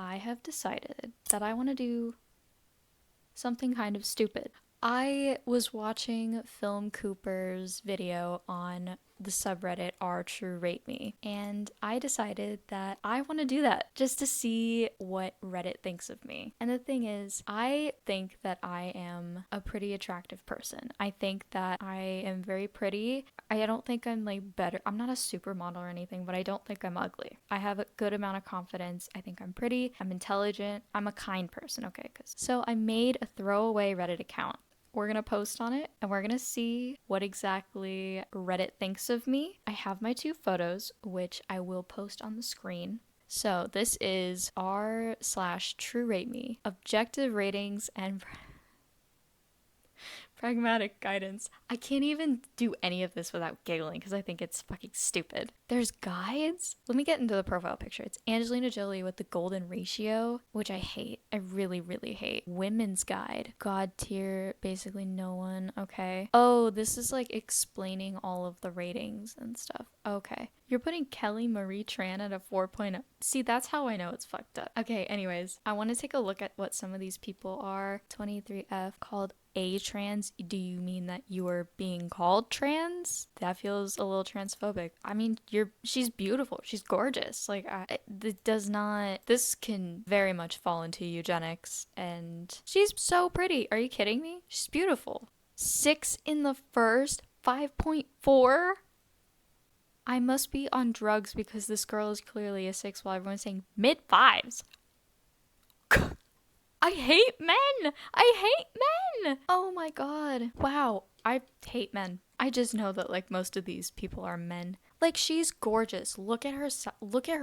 I have decided that I want to do something kind of stupid. I was watching Film Cooper's video on the subreddit truerateme, and I decided that I want to do that just to see what Reddit thinks of me. And the thing is, I think that I am a pretty attractive person. I think that I am very pretty. I don't think I'm like better. I'm not a supermodel or anything, but I don't think I'm ugly. I have a good amount of confidence. I think I'm pretty. I'm intelligent. I'm a kind person. Okay, so I made a throwaway Reddit account. We're going to post on it and we're going to see what exactly Reddit thinks of me. I have my 2 photos, which I will post on the screen. So this is r/truerateme, objective ratings and pragmatic guidance. I can't even do any of this without giggling because I think it's fucking stupid. There's guides. Let me get into the profile picture. It's Angelina Jolie with the golden ratio, which I hate. I really, really hate. Women's guide. God tier, basically no one. Okay. Oh, this is like explaining all of the ratings and stuff. Okay. You're putting Kelly Marie Tran at a 4.0. See, that's how I know it's fucked up. Okay, anyways, I want to take a look at what some of these people are. 23F called a trans. Do you mean that you are being called trans? That feels a little transphobic. I mean, she's beautiful. She's gorgeous. Like, this can very much fall into eugenics. And she's so pretty. Are you kidding me? She's beautiful. 6 in the first, 5.4? I must be on drugs because this girl is clearly a 6 while everyone's saying mid-5s. I hate men! I hate men! Oh my god. Wow. I hate men. I just know that like most of these people are men. Like, she's gorgeous. Look at her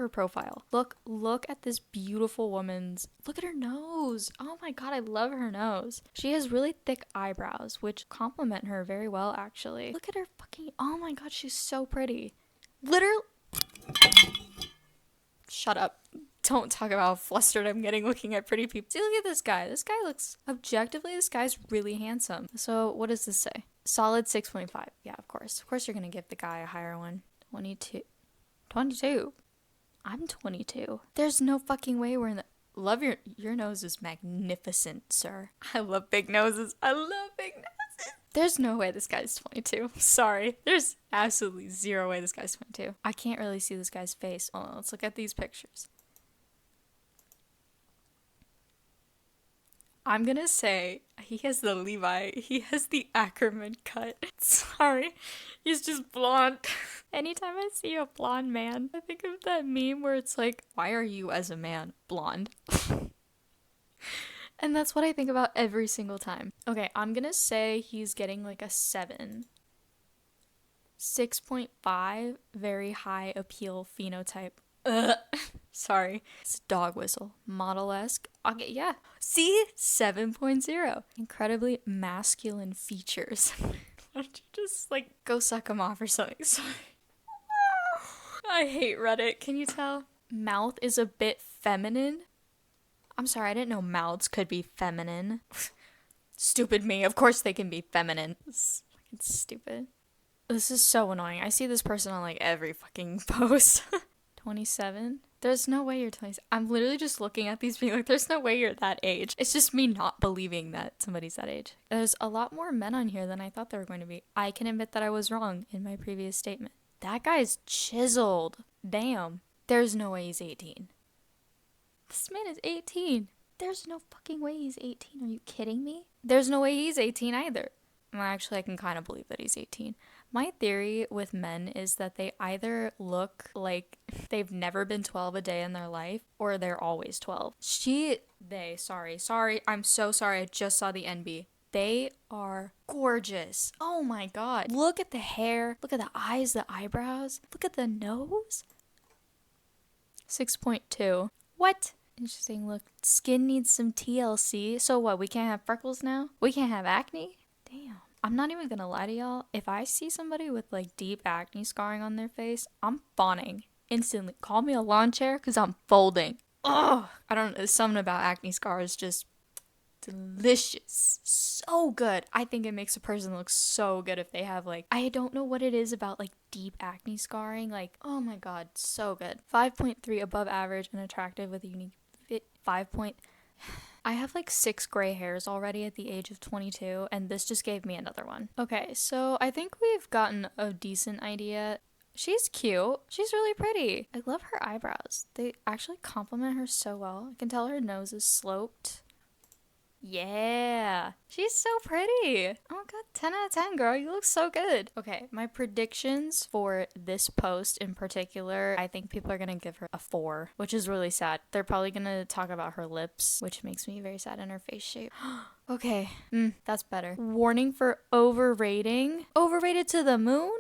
profile. Look at this beautiful woman's. Look at her nose. Oh my god, I love her nose. She has really thick eyebrows, which complement her very well actually. Look at her fucking. Oh my god, she's so pretty. Literally. Shut up. Don't talk about how flustered I'm getting looking at pretty people. See, look at this guy. This guy looks, objectively, this guy's really handsome. So what does this say? Solid 6.5. Yeah, of course. Of course you're going to give the guy a higher one. 22. 22? I'm 22. There's no fucking way we're in the... Love your nose is magnificent, sir. I love big noses. I love big noses. There's no way this guy's 22. Sorry. There's absolutely zero way this guy's 22. I can't really see this guy's face. Oh, let's look at these pictures. I'm gonna say he has the Levi. He has the Ackerman cut. Sorry. He's just blonde. Anytime I see a blonde man, I think of that meme where it's like, why are you as a man blonde? And that's what I think about every single time. Okay, I'm gonna say he's getting like a 7. 6.5, very high appeal phenotype. Ugh. Sorry. It's a dog whistle. Model-esque. Okay, yeah. See? 7.0. Incredibly masculine features. Why don't you just, like, go suck him off or something? Sorry. I hate Reddit. Can you tell? Mouth is a bit feminine. I'm sorry, I didn't know mouths could be feminine. Stupid me. Of course they can be feminine. It's fucking stupid. This is so annoying. I see this person on, like, every fucking post. 27? There's no way you're 27. I'm literally just looking at these being like, there's no way you're that age. It's just me not believing that somebody's that age. There's a lot more men on here than I thought there were going to be. I can admit that I was wrong in my previous statement. That guy's chiseled. Damn. There's no way he's 18. This man is 18. There's no fucking way he's 18. Are you kidding me? There's no way he's 18 either. Well, actually, I can kind of believe that he's 18. My theory with men is that they either look like they've never been 12 a day in their life, or they're always 12. Sorry, I'm so sorry, I just saw the NB. They are gorgeous. Oh my god. Look at the hair, look at the eyes, the eyebrows, look at the nose. 6.2. What? Interesting look. Skin needs some TLC. So what, we can't have freckles now? We can't have acne? Damn. I'm not even gonna lie to y'all. If I see somebody with like deep acne scarring on their face, I'm fawning instantly. Call me a lawn chair because I'm folding. Ugh. I don't know. Something about acne scars just delicious. So good. I think it makes a person look so good if they have like, I don't know what it is about like deep acne scarring. Like, oh my god, so good. 5.3 above average and attractive with a unique 5 point. I have like 6 gray hairs already at the age of 22, and this just gave me another one. Okay, so I think we've gotten a decent idea. She's cute. She's really pretty. I love her eyebrows. They actually complement her so well. I can tell her nose is sloped. Yeah, she's so pretty. Oh my god, 10 out of 10, girl. You look so good. Okay, my predictions for this post in particular, I think people are gonna give her a 4, which is really sad. They're probably gonna talk about her lips, which makes me very sad, in her face shape. Okay, that's better. Warning for overrating. Overrated to the moon?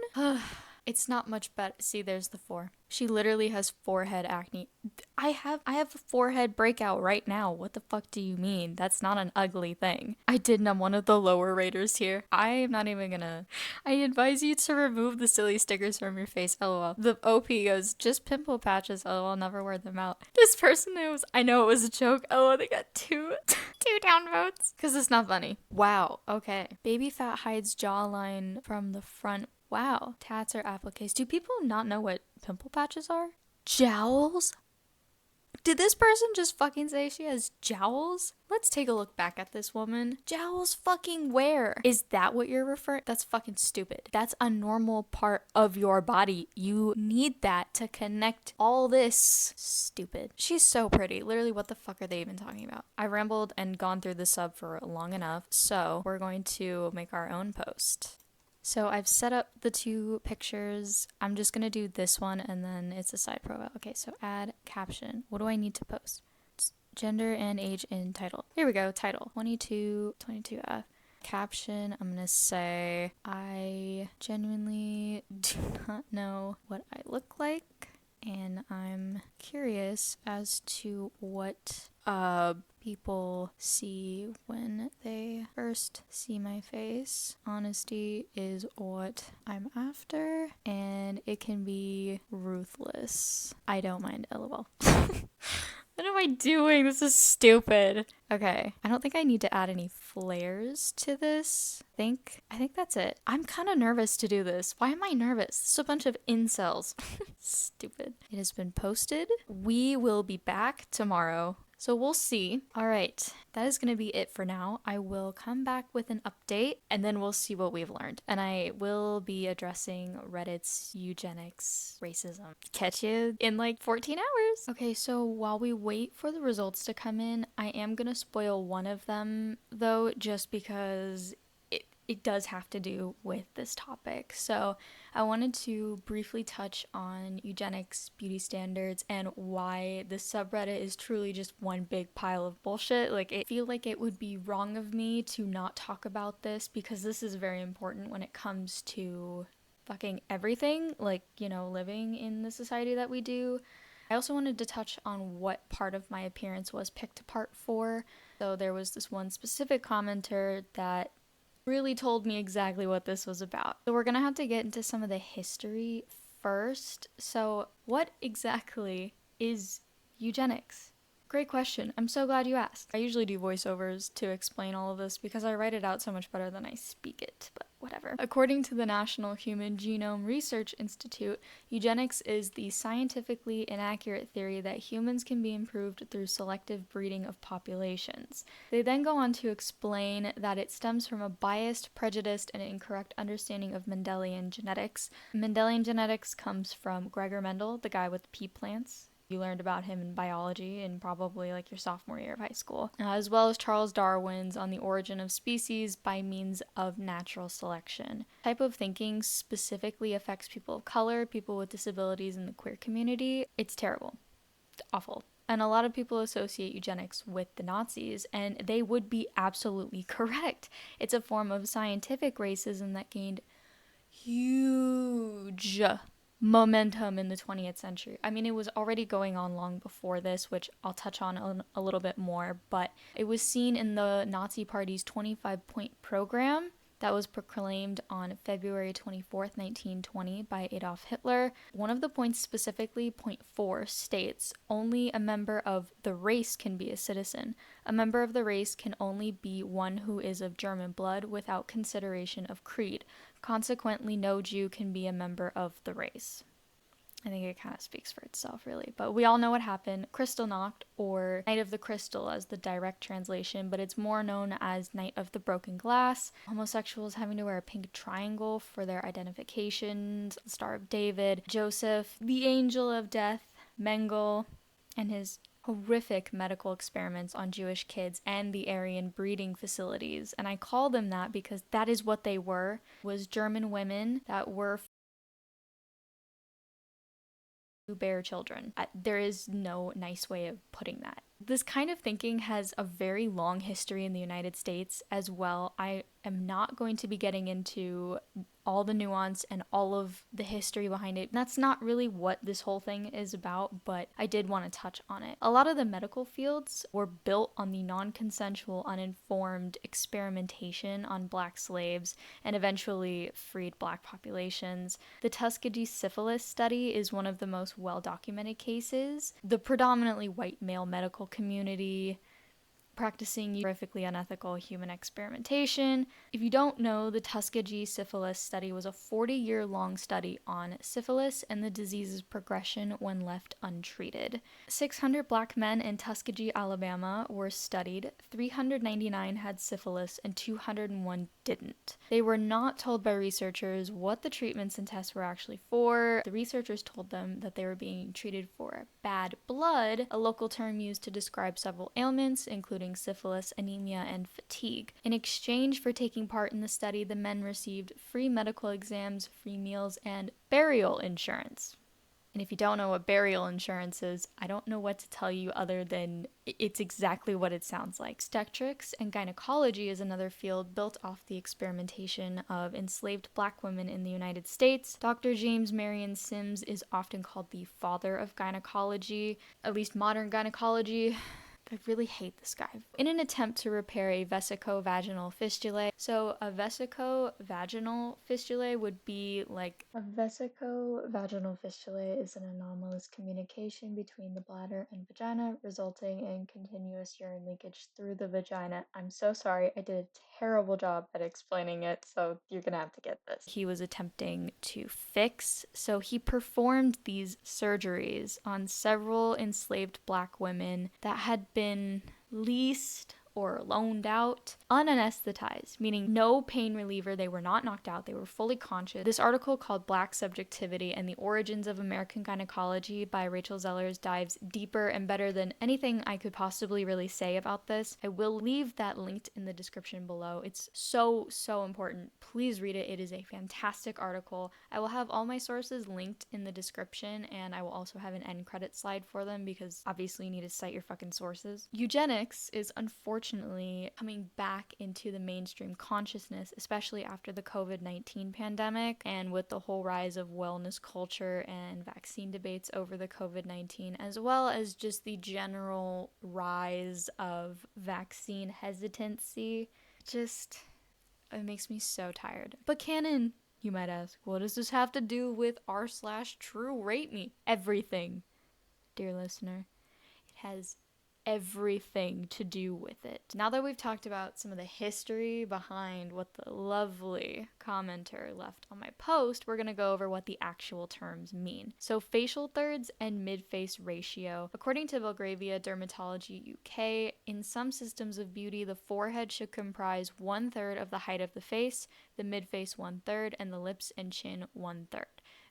It's not much better. See, there's the 4. She literally has forehead acne. I have a forehead breakout right now. What the fuck do you mean? That's not an ugly thing. I'm one of the lower raters here. I am not even gonna. I advise you to remove the silly stickers from your face. LOL. The OP goes, just pimple patches. LOL, never wear them out. This person knows. I know it was a joke. LOL, they got two downvotes. Because it's not funny. Wow. Okay. Baby fat hides jawline from the front. Wow. Tats or appliques. Do people not know what pimple patches are? Jowls? Did this person just fucking say she has jowls? Let's take a look back at this woman. Jowls fucking where? Is that what you're referring? That's fucking stupid. That's a normal part of your body. You need that to connect all this. Stupid. She's so pretty. Literally, what the fuck are they even talking about? I rambled and gone through the sub for long enough, so we're going to make our own post. So I've set up the 2 pictures. I'm just going to do this one and then it's a side profile. Okay, so add caption. What do I need to post? It's gender and age in title. Here we go, title. 22F. Caption, I'm going to say, I genuinely do not know what I look like, and I'm curious as to what people see when they first see my face. Honesty is what I'm after, and it can be ruthless. I don't mind, LOL. What am I doing? This is stupid. Okay, I don't think I need to add any flares to this. I think that's it. I'm kind of nervous to do this. Why am I nervous? It's a bunch of incels. Stupid. It has been posted. We will be back tomorrow. So we'll see. All right, that is going to be it for now. I will come back with an update and then we'll see what we've learned. And I will be addressing Reddit's eugenics racism. Catch you in like 14 hours. Okay, so while we wait for the results to come in, I am going to spoil one of them though, just because it does have to do with this topic. So I wanted to briefly touch on eugenics, beauty standards, and why the subreddit is truly just one big pile of bullshit. Like, I feel like it would be wrong of me to not talk about this because this is very important when it comes to fucking everything, like, you know, living in the society that we do. I also wanted to touch on what part of my appearance was picked apart for. So there was this one specific commenter that really told me exactly what this was about. So we're gonna have to get into some of the history first. So what exactly is eugenics? Great question. I'm so glad you asked. I usually do voiceovers to explain all of this because I write it out so much better than I speak it, but whatever. According to the National Human Genome Research Institute, eugenics is the scientifically inaccurate theory that humans can be improved through selective breeding of populations. They then go on to explain that it stems from a biased, prejudiced, and incorrect understanding of Mendelian genetics. Mendelian genetics comes from Gregor Mendel, the guy with the pea plants. You learned about him in biology in probably like your sophomore year of high school, as well as Charles Darwin's On the Origin of Species by Means of Natural Selection. Type of thinking specifically affects people of color, people with disabilities, and the queer community. It's terrible. It's awful. And a lot of people associate eugenics with the Nazis, and they would be absolutely correct. It's a form of scientific racism that gained huge momentum in the 20th century. I mean, it was already going on long before this, which I'll touch on a little bit more, but it was seen in the Nazi Party's 25-point program that was proclaimed on February 24th, 1920 by Adolf Hitler. One of the points, specifically point 4, states, only a member of the race can be a citizen. A member of the race can only be one who is of German blood without consideration of creed. Consequently, no Jew can be a member of the race. I think it kind of speaks for itself, really. But we all know what happened. Kristallnacht, or Night of the Crystal as the direct translation, but it's more known as Night of the Broken Glass. Homosexuals having to wear a pink triangle for their identifications, the Star of David, Joseph, the Angel of Death, Mengele, and his horrific medical experiments on Jewish kids and the Aryan breeding facilities. And I call them that because that is what they were, was German women that were to bear children. There is no nice way of putting that. This kind of thinking has a very long history in the United States as well. I am not going to be getting into all the nuance and all of the history behind it. That's not really what this whole thing is about, but I did want to touch on it. A lot of the medical fields were built on the non-consensual, uninformed experimentation on black slaves and eventually freed black populations. The Tuskegee syphilis study is one of the most well-documented cases. The predominantly white male medical community practicing horrifically unethical human experimentation. If you don't know, the Tuskegee syphilis study was a 40-year-long study on syphilis and the disease's progression when left untreated. 600 black men in Tuskegee, Alabama were studied. 399 had syphilis and 201 didn't. They were not told by researchers what the treatments and tests were actually for. The researchers told them that they were being treated for bad blood, a local term used to describe several ailments, including syphilis, anemia, and fatigue. In exchange for taking part in the study, the men received free medical exams, free meals, and burial insurance. And if you don't know what burial insurance is, I don't know what to tell you other than it's exactly what it sounds like. Obstetrics and gynecology is another field built off the experimentation of enslaved black women in the United States. Dr. James Marion Sims is often called the father of gynecology, at least modern gynecology. I really hate this guy. In an attempt to repair a vesico-vaginal fistulae. So a vesico-vaginal fistulae would be like... A vesico-vaginal fistulae is an anomalous communication between the bladder and vagina, resulting in continuous urine leakage through the vagina. I'm so sorry, I did a terrible job at explaining it, so you're gonna have to get this. He was attempting to fix, so he performed these surgeries on several enslaved black women that had been leased or loaned out, unanesthetized, meaning no pain reliever. They were not knocked out, they were fully conscious. This article called Black Subjectivity and the Origins of American Gynecology by Rachel Zellers dives deeper and better than anything I could possibly really say about this. I will leave that linked in the description below. It's so important. Please read it. It is a fantastic article. I will have all my sources linked in the description, and I will also have an end credit slide for them because obviously you need to cite your fucking sources. Eugenics is unfortunately coming back into the mainstream consciousness, especially after the COVID-19 pandemic and with the whole rise of wellness culture and vaccine debates over the COVID-19, as well as just the general rise of vaccine hesitancy. It makes me so tired. But canon, you might ask, what does this have to do with r/truerateme? Everything, dear listener. It has everything to do with it. Now that we've talked about some of the history behind what the lovely commenter left on my post, we're going to go over what the actual terms mean. So facial thirds and mid-face ratio. According to Belgravia Dermatology UK, in some systems of beauty, the forehead should comprise 1/3 of the height of the face, the mid-face 1/3, and the lips and chin 1/3.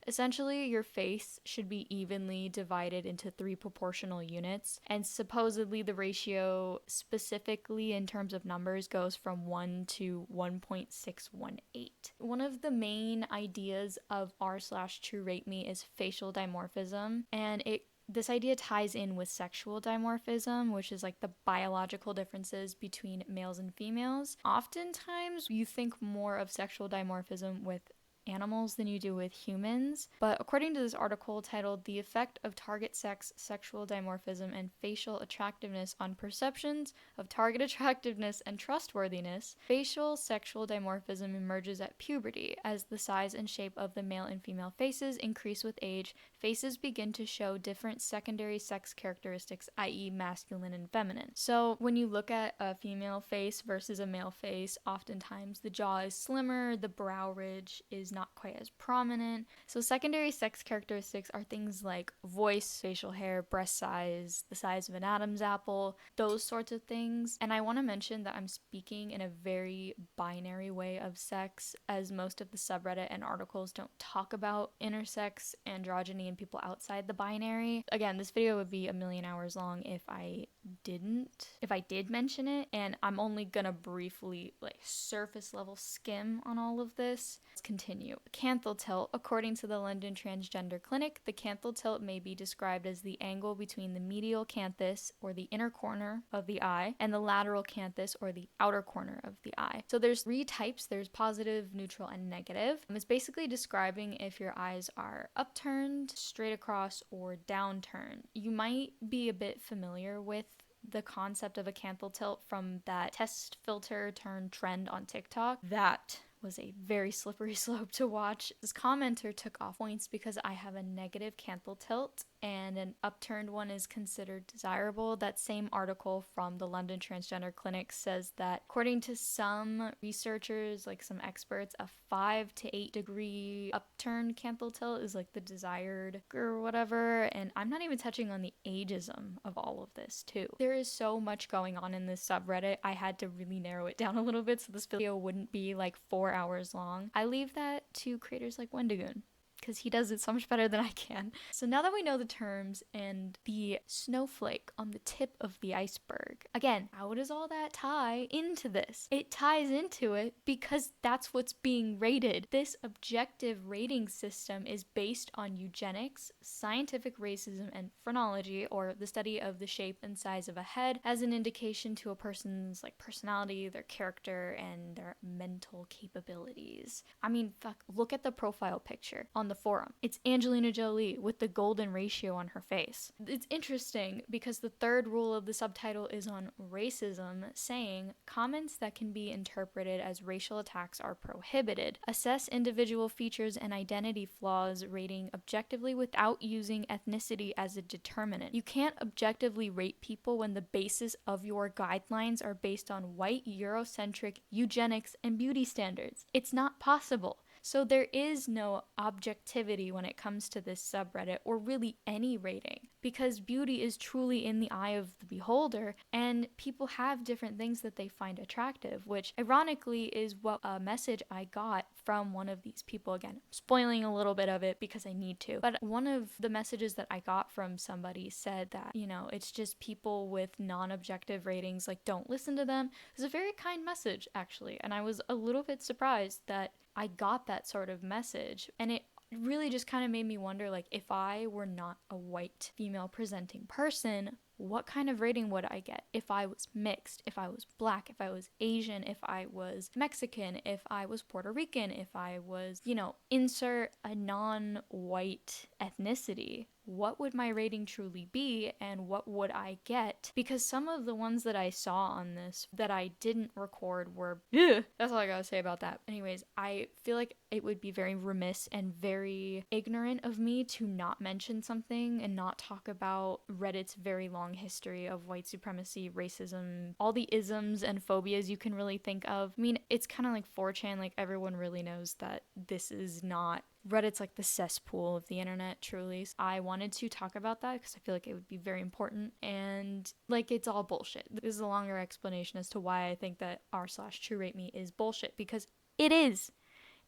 Essentially, your face should be evenly divided into 3 proportional units, and supposedly the ratio specifically in terms of numbers goes from 1 to 1.618. One of the main ideas of r/truerateme is facial dimorphism, and this idea ties in with sexual dimorphism, which is like the biological differences between males and females. Oftentimes, you think more of sexual dimorphism with animals than you do with humans, but according to this article titled The Effect of Target Sex, Sexual Dimorphism, and Facial Attractiveness on Perceptions of Target Attractiveness and Trustworthiness, facial sexual dimorphism emerges at puberty. As the size and shape of the male and female faces increase with age, faces begin to show different secondary sex characteristics, i.e. masculine and feminine. So when you look at a female face versus a male face, oftentimes the jaw is slimmer, the brow ridge is not quite as prominent. So secondary sex characteristics are things like voice, facial hair, breast size, the size of an Adam's apple, those sorts of things. And I want to mention that I'm speaking in a very binary way of sex, as most of the subreddit and articles don't talk about intersex, androgyny, and people outside the binary. Again, this video would be a million hours long if I did mention it, and I'm only gonna briefly, like, surface level skim on all of this. Let's continue. Canthal tilt. According to the London Transgender Clinic, the canthal tilt may be described as the angle between the medial canthus, or the inner corner of the eye, and the lateral canthus, or the outer corner of the eye. So there's 3 types. There's positive, neutral, and negative. It's basically describing if your eyes are upturned, straight across, or downturned. You might be a bit familiar with the concept of a canthal tilt from that test filter turn trend on TikTok. That was a very slippery slope to watch. This commenter took off points because I have a negative canthal tilt and an upturned one is considered desirable. That same article from the London Transgender Clinic says that according to some researchers, like some experts, a 5 to 8 degree upturned canthal tilt is like the desired or whatever. And I'm not even touching on the ageism of all of this too. There is so much going on in this subreddit. I had to really narrow it down a little bit so this video wouldn't be like 4 hours long. I leave that to creators like Wendigoon, because he does it so much better than I can. So now that we know the terms and the snowflake on the tip of the iceberg, again, how does all that tie into this? It ties into it because that's what's being rated. This objective rating system is based on eugenics, scientific racism, and phrenology, or the study of the shape and size of a head, as an indication to a person's like personality, their character, and their mental capabilities. I mean, fuck, look at the profile picture on the forum. It's Angelina Jolie with the golden ratio on her face. It's interesting because the third rule of the subtitle is on racism, saying comments that can be interpreted as racial attacks are prohibited. Assess individual features and identity flaws, rating objectively without using ethnicity as a determinant. You can't objectively rate people when the basis of your guidelines are based on white, Eurocentric, eugenics, and beauty standards. It's not possible. So there is no objectivity when it comes to this subreddit, or really any rating, because beauty is truly in the eye of the beholder, and people have different things that they find attractive, which ironically is what a message I got from one of these people. Again, I'm spoiling a little bit of it because I need to, but one of the messages that I got from somebody said that, you know, it's just people with non-objective ratings, like, don't listen to them. It was a very kind message, actually, and I was a little bit surprised that I got that sort of message, and it really just kind of made me wonder, like, if I were not a white female presenting person, what kind of rating would I get? If I was mixed, if I was black, if I was Asian, if I was Mexican, if I was Puerto Rican, if I was, you know, insert a non-white ethnicity, what would my rating truly be and what would I get? Because some of the ones that I saw on this that I didn't record were, ugh, that's all I gotta say about that. Anyways, I feel like it would be very remiss and very ignorant of me to not mention something and not talk about Reddit's very long history of white supremacy, racism, all the isms and phobias you can really think of. I mean, it's kind of like 4chan, like everyone really knows that this is not Reddit's like the cesspool of the internet, truly. So I wanted to talk about that because I feel like it would be very important, and like it's all bullshit. This is a longer explanation as to why I think that r/truerateme is bullshit, because it is.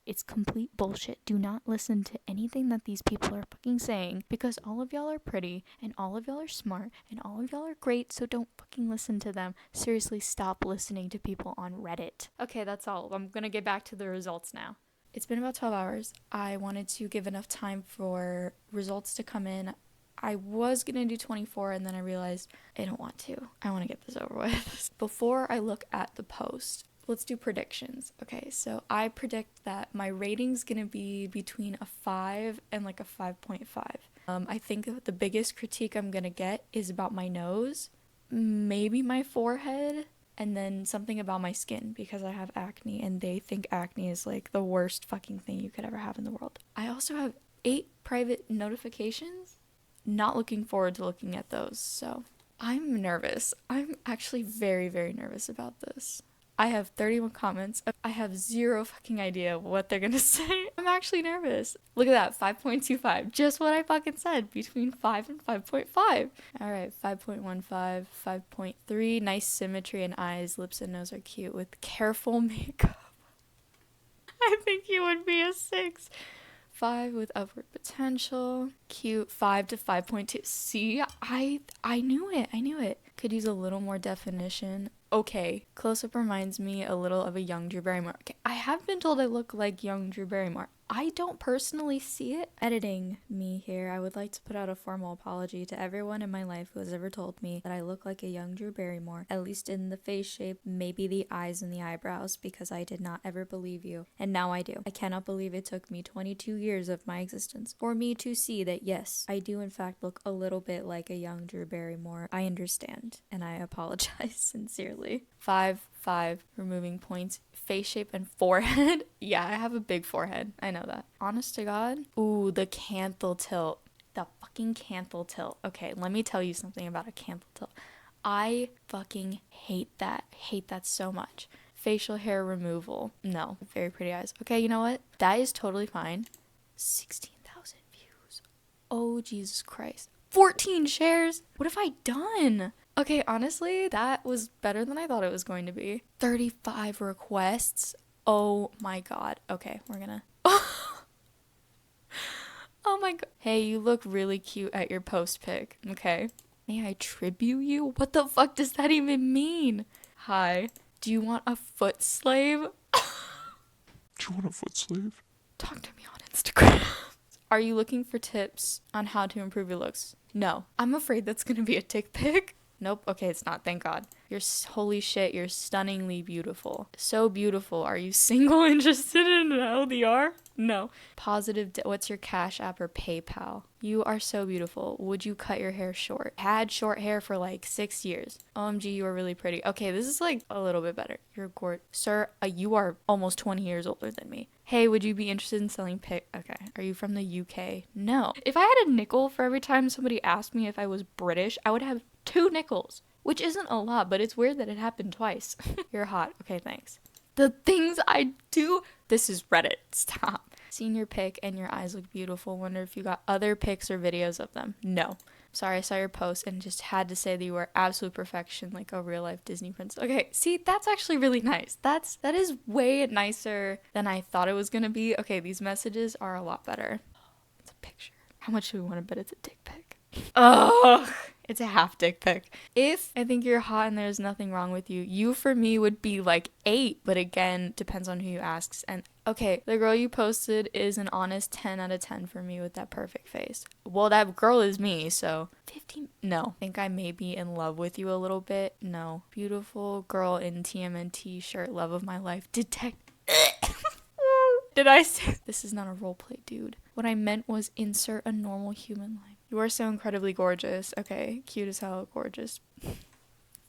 It's complete bullshit. Do not listen to anything that these people are fucking saying, because all of y'all are pretty and all of y'all are smart and all of y'all are great, so don't fucking listen to them. Seriously, stop listening to people on Reddit. Okay, that's all. I'm gonna get back to the results now. It's been about 12 hours. I wanted to give enough time for results to come in. I was going to do 24 and then I realized I don't want to. I want to get this over with. Before I look at the post, let's do predictions. Okay, so I predict that my rating's going to be between a 5 and like a 5.5. I think the biggest critique I'm going to get is about my nose, maybe my forehead, and then something about my skin, because I have acne and they think acne is like the worst fucking thing you could ever have in the world. I also have 8 private notifications. Not looking forward to looking at those, so I'm nervous. I'm actually very, very nervous about this. I have 31 comments. I have zero fucking idea what they're gonna say. I'm actually nervous. Look at that, 5.25. Just what I fucking said, between 5 and 5.5. All right, 5.15, 5.3. Nice symmetry in eyes, lips and nose are cute with careful makeup. I think you would be a 6. 5 with upward potential. Cute. 5 to 5.2. See, I knew it. I knew it. Could use a little more definition. Okay, close-up reminds me a little of a young Drew Barrymore. Okay, I have been told I look like young Drew Barrymore. I don't personally see it. Editing me here, I would like to put out a formal apology to everyone in my life who has ever told me that I look like a young Drew Barrymore, at least in the face shape, maybe the eyes and the eyebrows, because I did not ever believe you, and now I do. I cannot believe it took me 22 years of my existence for me to see that yes, I do in fact look a little bit like a young Drew Barrymore. I understand, and I apologize sincerely. 5, removing points, face shape and forehead. Yeah, I have a big forehead. I know that. Honest to God. Ooh, the canthal tilt. The fucking canthal tilt. Okay, let me tell you something about a canthal tilt. I fucking hate that. Hate that so much. Facial hair removal. No. Very pretty eyes. Okay, you know what? That is totally fine. 16,000 views. Oh, Jesus Christ. 14 shares. What have I done? Okay, honestly, that was better than I thought it was going to be. 35 requests. Oh my God. Okay, we're gonna... Oh my God. Hey, you look really cute at your post pic. Okay. May I tribute you? What the fuck does that even mean? Hi. Do you want a foot slave? Do you want a foot slave? Talk to me on Instagram. Are you looking for tips on how to improve your looks? No. I'm afraid that's gonna be a dick pic. Nope. Okay, it's not. Thank God. Holy shit, you're stunningly beautiful. So beautiful. Are you single, interested in an LDR? No. Positive. What's your Cash App or PayPal? You are so beautiful. Would you cut your hair short? Had short hair for like 6 years. OMG, you are really pretty. Okay, this is like a little bit better. You're gorgeous. Sir, you are almost 20 years older than me. Hey, would you be interested in selling Okay. Are you from the UK? No. If I had a nickel for every time somebody asked me if I was British, I would have 2 nickels. Which isn't a lot, but it's weird that it happened twice. You're hot. Okay, thanks. The things I do. This is Reddit. Stop. Seen your pic and your eyes look beautiful. Wonder if you got other pics or videos of them. No. Sorry, I saw your post and just had to say that you were absolute perfection, like a real life Disney princess. Okay, see, that's actually really nice. That is way nicer than I thought it was gonna be. Okay, these messages are a lot better. It's a picture. How much do we want to bet it's a dick pic? Ugh. It's a half dick pic. If I think you're hot and there's nothing wrong with you, you for me would be like 8. But again, depends on who you ask. And okay, the girl you posted is an honest 10 out of 10 for me with that perfect face. Well, that girl is me, so 15. No. Think I may be in love with you a little bit? No. Beautiful girl in TMNT shirt, love of my life. Detect. Did I say? This is not a roleplay, dude. What I meant was insert a normal human life. You are so incredibly gorgeous. Okay, cute as hell, gorgeous.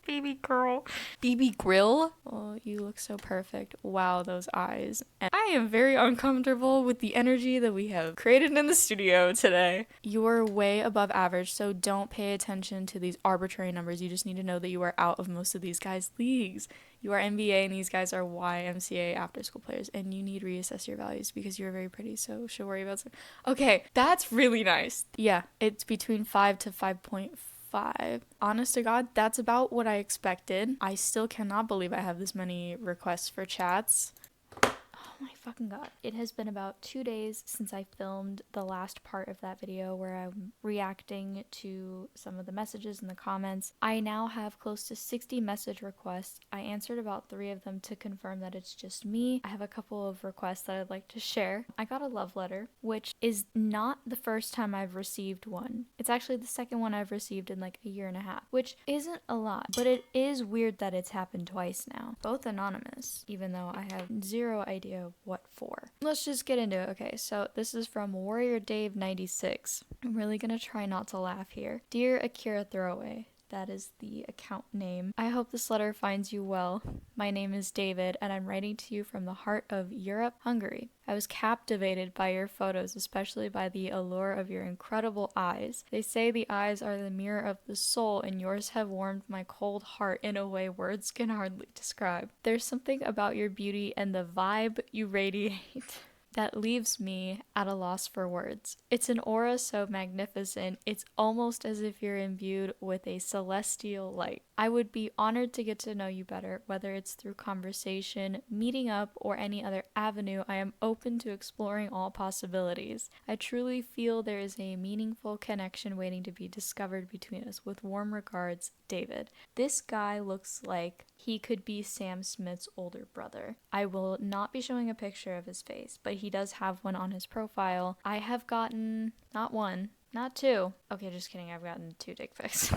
Baby girl. BB Grill? Oh, you look so perfect. Wow, those eyes. And I am very uncomfortable with the energy that we have created in the studio today. You're way above average, so don't pay attention to these arbitrary numbers. You just need to know that you are out of most of these guys' leagues. You are NBA and these guys are YMCA after school players, and you need to reassess your values because you're very pretty, so she'll worry about some. Okay, that's really nice. Yeah, it's between 5 to 5.5. Honest to God, that's about what I expected. I still cannot believe I have this many requests for chats. Oh my fucking God. It has been about 2 days since I filmed the last part of that video where I'm reacting to some of the messages in the comments. I now have close to 60 message requests. I answered about 3 of them to confirm that it's just me. I have a couple of requests that I'd like to share. I got a love letter, which is not the first time I've received one. It's actually the second one I've received in like a year and a half, which isn't a lot, but it is weird that it's happened twice now. Both anonymous, even though I have zero idea what for. Let's just get into it. Okay, so this is from Warrior Dave 96. I'm really gonna try not to laugh here. Dear Akira Throwaway, That is the account name. I hope this letter finds you well. My name is David, and I'm writing to you from the heart of Europe, Hungary. I was captivated by your photos, especially by the allure of your incredible eyes. They say the eyes are the mirror of the soul, and yours have warmed my cold heart in a way words can hardly describe. There's something about your beauty and the vibe you radiate that leaves me at a loss for words. It's an aura so magnificent, it's almost as if you're imbued with a celestial light. I would be honored to get to know you better, whether it's through conversation, meeting up, or any other avenue. I am open to exploring all possibilities. I truly feel there is a meaningful connection waiting to be discovered between us. With warm regards, David. This guy looks like he could be Sam Smith's older brother. I will not be showing a picture of his face, but he does have one on his profile. I have gotten not one, not two. Okay, just kidding. I've gotten 2 dick pics.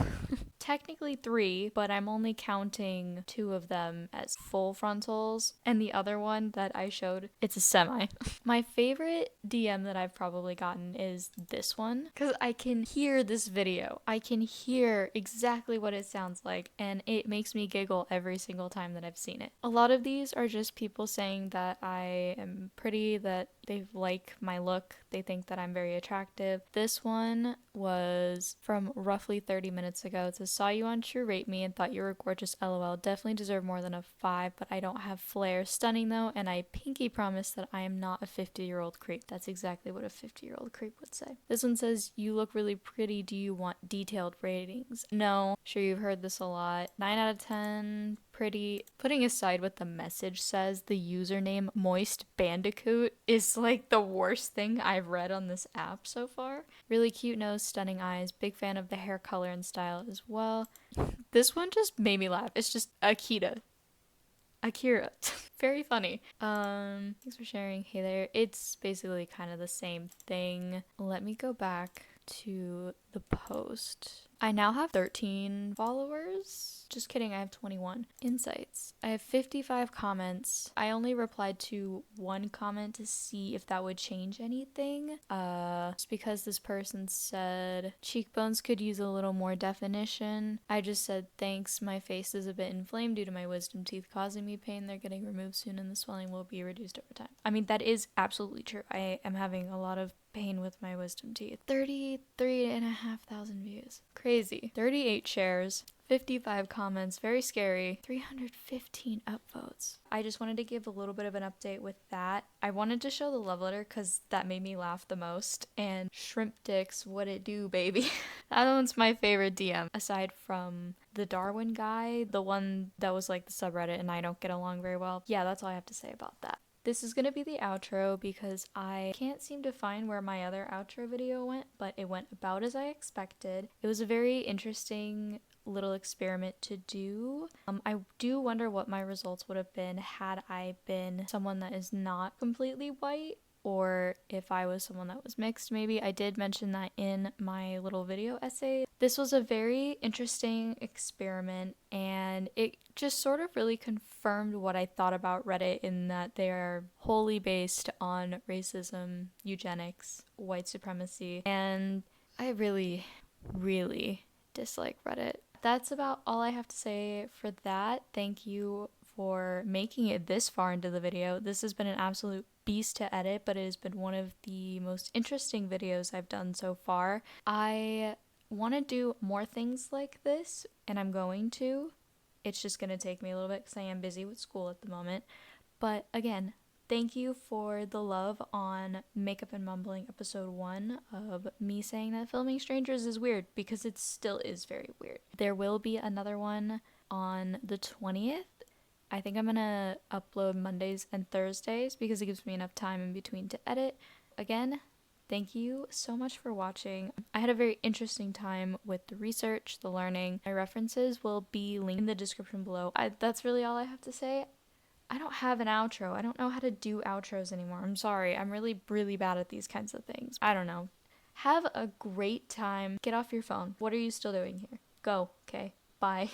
Technically 3, but I'm only counting 2 of them as full frontals, and the other one that I showed, it's a semi. My favorite DM that I've probably gotten is this one, because I can hear this video. I can hear exactly what it sounds like, and it makes me giggle every single time that I've seen it. A lot of these are just people saying that I am pretty, that they like my look, they think that I'm very attractive. This one was from roughly 30 minutes ago. It says, saw you on truerateme and thought you were gorgeous, lol. Definitely deserve more than a 5, but I don't have flair. Stunning though, and I pinky promise that I am not a 50-year-old creep. That's exactly what a 50-year-old creep would say. This one says, you look really pretty. Do you want detailed ratings? No. Sure, you've heard this a lot. 9 out of 10. Pretty. Putting aside what the message says, the username Moist Bandicoot is like the worst thing I've read on this app so far. Really cute nose, stunning eyes, big fan of the hair color and style as well. This one just made me laugh. It's just Akira. Very funny. Thanks for sharing. Hey there. It's basically kind of the same thing. Let me go back to the post. I now have 13 followers. Just kidding, I have 21. Insights. I have 55 comments. I only replied to 1 comment to see if that would change anything. Just because this person said cheekbones could use a little more definition. I just said thanks, my face is a bit inflamed due to my wisdom teeth causing me pain. They're getting removed soon and the swelling will be reduced over time. I mean, that is absolutely true. I am having a lot of pain with my wisdom teeth. 33,500 views. Crazy. 38 shares. 55 comments. Very scary. 315 upvotes. I just wanted to give a little bit of an update with that. I wanted to show the love letter because that made me laugh the most. And shrimp dicks, what it do, baby? That one's my favorite DM. Aside from the Darwin guy, the one that was like the subreddit and I don't get along very well. Yeah, that's all I have to say about that. This is going to be the outro because I can't seem to find where my other outro video went, but it went about as I expected. It was a very interesting little experiment to do. I do wonder what my results would have been had I been someone that is not completely white, or if I was someone that was mixed maybe. I did mention that in my little video essay. This was a very interesting experiment and it just sort of really confirmed what I thought about Reddit, in that they are wholly based on racism, eugenics, white supremacy, and I really, really dislike Reddit. That's about all I have to say for that. Thank you for making it this far into the video. This has been an absolute beast to edit, but it has been one of the most interesting videos I've done so far. I want to do more things like this, and I'm going to. It's just going to take me a little bit because I am busy with school at the moment. But again, thank you for the love on Makeup and Mumbling episode 1 of me saying that filming strangers is weird, because it still is very weird. There will be another one on the 20th. I think I'm gonna upload Mondays and Thursdays because it gives me enough time in between to edit. Again, thank you so much for watching. I had a very interesting time with the research, the learning. My references will be linked in the description below. That's really all I have to say. I don't have an outro. I don't know how to do outros anymore. I'm sorry. I'm really, really bad at these kinds of things. I don't know. Have a great time. Get off your phone. What are you still doing here? Go, okay? Bye.